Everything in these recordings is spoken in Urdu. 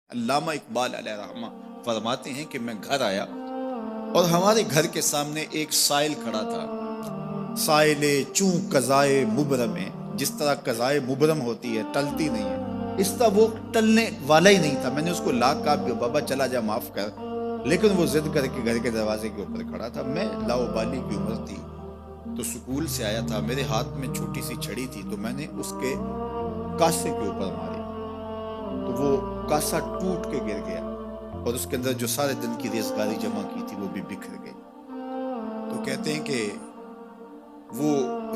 علامہ اقبال علیہ رحمہ فرماتے ہیں کہ میں گھر آیا اور ہمارے گھر کے سامنے ایک سائل کھڑا تھا۔ سائل چوں قضائے مبرم ہے، جس طرح قضائے مبرم ہوتی ہے، ٹلتی نہیں ہے، اس طرح وہ ٹلنے والا ہی نہیں تھا۔ میں نے اس کو لا کہا کہ بابا چلا جا، معاف کر، لیکن وہ ضد کر کے گھر کے دروازے کے اوپر کھڑا تھا۔ میں لاؤبالی کی عمر تھی تو سکول سے آیا تھا، میرے ہاتھ میں چھوٹی سی چھڑی تھی، تو میں نے اس کے کاسے کے اوپر ماری تو وہ کاسا ٹوٹ کے گر گیا اور اس کے اندر جو سارے دن کی ریزگاری جمع کی تھی وہ بھی بکھر گئی۔ تو کہتے ہیں کہ وہ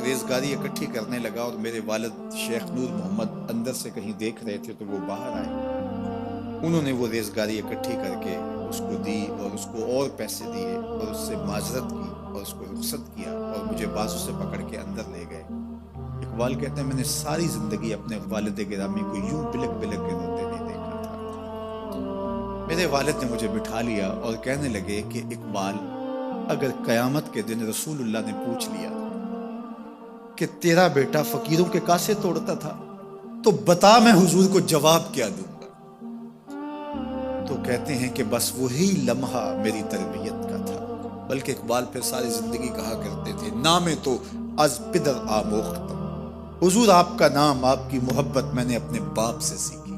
ریزگاری اکٹھی کرنے لگا اور میرے والد شیخ نور محمد اندر سے کہیں دیکھ رہے تھے تو وہ باہر آئے۔ انہوں نے وہ ریزگاری اکٹھی کر کے اس کو دی اور اس کو اور پیسے دیے اور اس سے معذرت کی اور اس کو رخصت کیا اور مجھے بازو سے پکڑ کے اندر لے گئے۔ اقبال کہتے ہیں میں نے ساری زندگی اپنے والد گرامی کو یوں بلک بلک کے روتے نہیں دیکھا تھا۔ میرے والد نے مجھے بٹھا لیا اور کہنے لگے کہ اقبال، اگر قیامت کے دن رسول اللہ نے پوچھ لیا کہ تیرا بیٹا فقیروں کے کاسے توڑتا تھا تو بتا میں حضور کو جواب کیا دوں گا؟ تو کہتے ہیں کہ بس وہی لمحہ میری تربیت کا تھا۔ بلکہ اقبال پھر ساری زندگی کہا کرتے تھے نام تو از پدر آموختم، حضور آپ کا نام، آپ کی محبت میں نے اپنے باپ سے سیکھی۔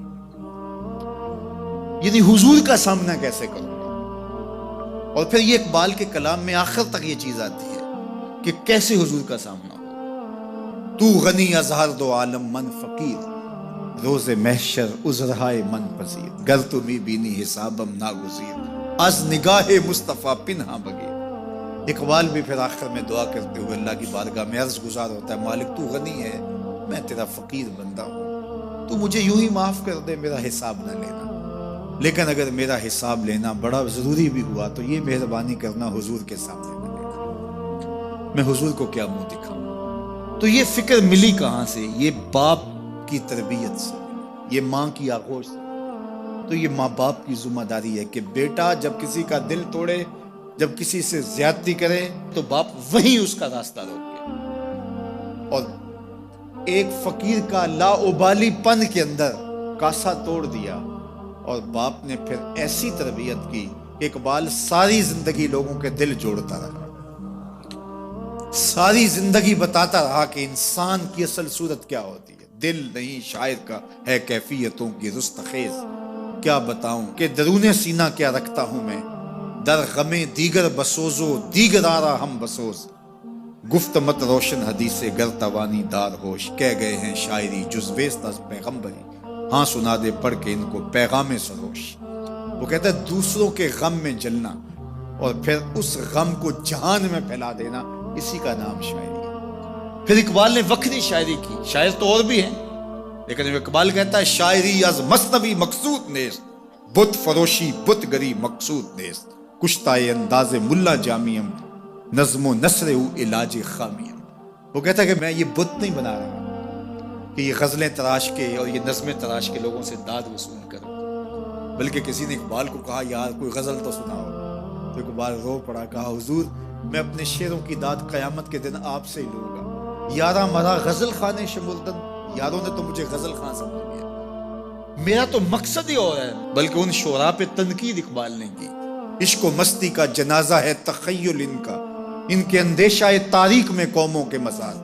یعنی حضور کا سامنا کیسے کروں گا؟ اور پھر یہ اقبال کے کلام میں آخر تک یہ چیز آتی ہے کہ کیسے حضور کا سامنا ہو۔ تو غنی از ہر دو عالم من فقیر، روز محشر عذرہائے من پذیر، گر تمی بینی حسابم ناگزیر، از نگاہ مصطفیٰ پنہا بغیر۔ اقبال بھی پھر آخر میں دعا کرتے ہوئے اللہ کی بارگاہ میں عرض گزار ہوتا ہے، مالک تو غنی ہے، میں تیرا فقیر بندہ ہوں، تو مجھے یوں ہی معاف کر دے، میرا حساب نہ لینا، لیکن اگر میرا حساب لینا بڑا ضروری بھی ہوا تو یہ مہربانی کرنا حضور کے سامنے نہ لینا، میں حضور کو کیا منہ دکھاؤں۔ تو یہ فکر ملی کہاں سے؟ یہ باپ کی تربیت سے، یہ ماں کی آغوش سے۔ تو یہ ماں باپ کی ذمہ داری ہے کہ بیٹا جب کسی کا دل توڑے، جب کسی سے زیادتی کرے تو باپ وہیں اس کا راستہ روکے۔ اور ایک فقیر کا لاؤبالی پن کے اندر کاسا توڑ دیا اور باپ نے پھر ایسی تربیت کی کہ اقبال ساری زندگی لوگوں کے دل جوڑتا رہا، ساری زندگی بتاتا رہا کہ انسان کی اصل صورت کیا ہوتی ہے۔ دل نہیں شاعر کا ہے کیفیتوں کی رستخیز، کیا بتاؤں کہ درون سینہ کیا رکھتا ہوں میں، در غم دیگر بسوزو دیگر آرا ہم بسوز، گفت مت روشن حدیث گر توانی دار ہوش، کہہ گئے ہیں شاعری جزویست از پیغمبری، ہاں سنا دے پڑھ کے ان کو پیغام سروش۔ وہ کہتا ہے دوسروں کے غم میں جلنا اور پھر اس غم کو جہان میں پھیلا دینا، اسی کا نام شاعری ہے۔ پھر اقبال نے وکری شاعری کی، شاعر تو اور بھی ہیں، لیکن اقبال کہتا ہے شاعری از مثنوی مقصود نیست، بت فروشی بت گری مقصود نیست، کشتائے انداز ملا جامیم، نظم و نثر او علاج خامیم۔ وہ کہتا ہے کہ میں یہ بت نہیں بنا رہا کہ یہ غزلیں تراش کے اور یہ نظمیں تراش کے لوگوں سے داد وصول کروں، بلکہ کسی نے اقبال کو کہا یار کوئی غزل تو سناؤ، تو اقبال رو پڑا، کہا حضور میں اپنے شعروں کی داد قیامت کے دن آپ سے ہی لوں گا۔ یارا مرا غزل خانے شمردن، یاروں نے تو مجھے غزل خان سمجھ لیا، میرا تو مقصد ہی اور ہے۔ بلکہ ان شعراء پہ تنقید اقبال نے کی، عشق و مستی کا جنازہ ہے تخیل ان کا، ان کے اندیشہ تاریخ میں قوموں کے مزار،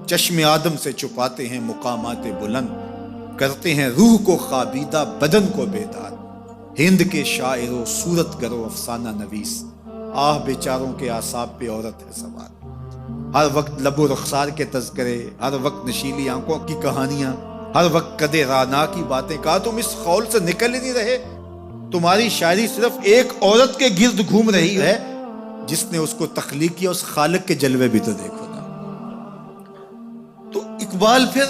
چشم آدم سے چھپاتے ہیں مقامات بلند، کرتے ہیں روح کو خوابیدہ بدن کو بیدار، ہند کے شاعر و صورت گرو افسانہ نویس، آہ بیچاروں کے اعصاب پہ عورت ہے سوار، ہر وقت لب و رخسار کے تذکرے، ہر وقت نشیلی آنکھوں کی کہانیاں، ہر وقت قد رانا کی باتیں۔ کہا تم اس خول سے نکل ہی نہیں رہے، تمہاری شاعری صرف ایک عورت کے گرد گھوم رہی ہے جس نے اس کو تخلیق کیا، اس خالق کے جلوے بھی تو دیکھو نا۔ تو اقبال پھر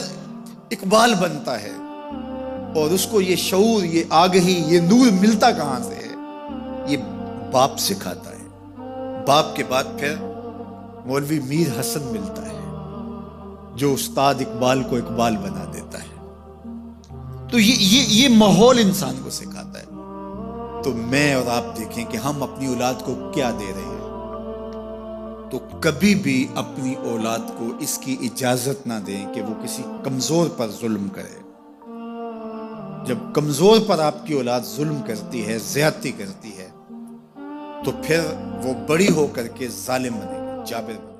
اقبال بنتا ہے اور اس کو یہ شعور، یہ آگہی، یہ نور ملتا کہاں سے ہے؟ یہ باپ سکھاتا ہے۔ باپ کے بعد پھر مولوی میر حسن ملتا ہے جو استاد اقبال کو اقبال بنا دیتا ہے۔ تو یہ ماحول انسان کو سکھاتا ہے۔ تو میں اور آپ دیکھیں کہ ہم اپنی اولاد کو کیا دے رہے ہیں۔ تو کبھی بھی اپنی اولاد کو اس کی اجازت نہ دیں کہ وہ کسی کمزور پر ظلم کرے۔ جب کمزور پر آپ کی اولاد ظلم کرتی ہے، زیادتی کرتی ہے، تو پھر وہ بڑی ہو کر کے ظالم بنے گی، جابر بنے گی۔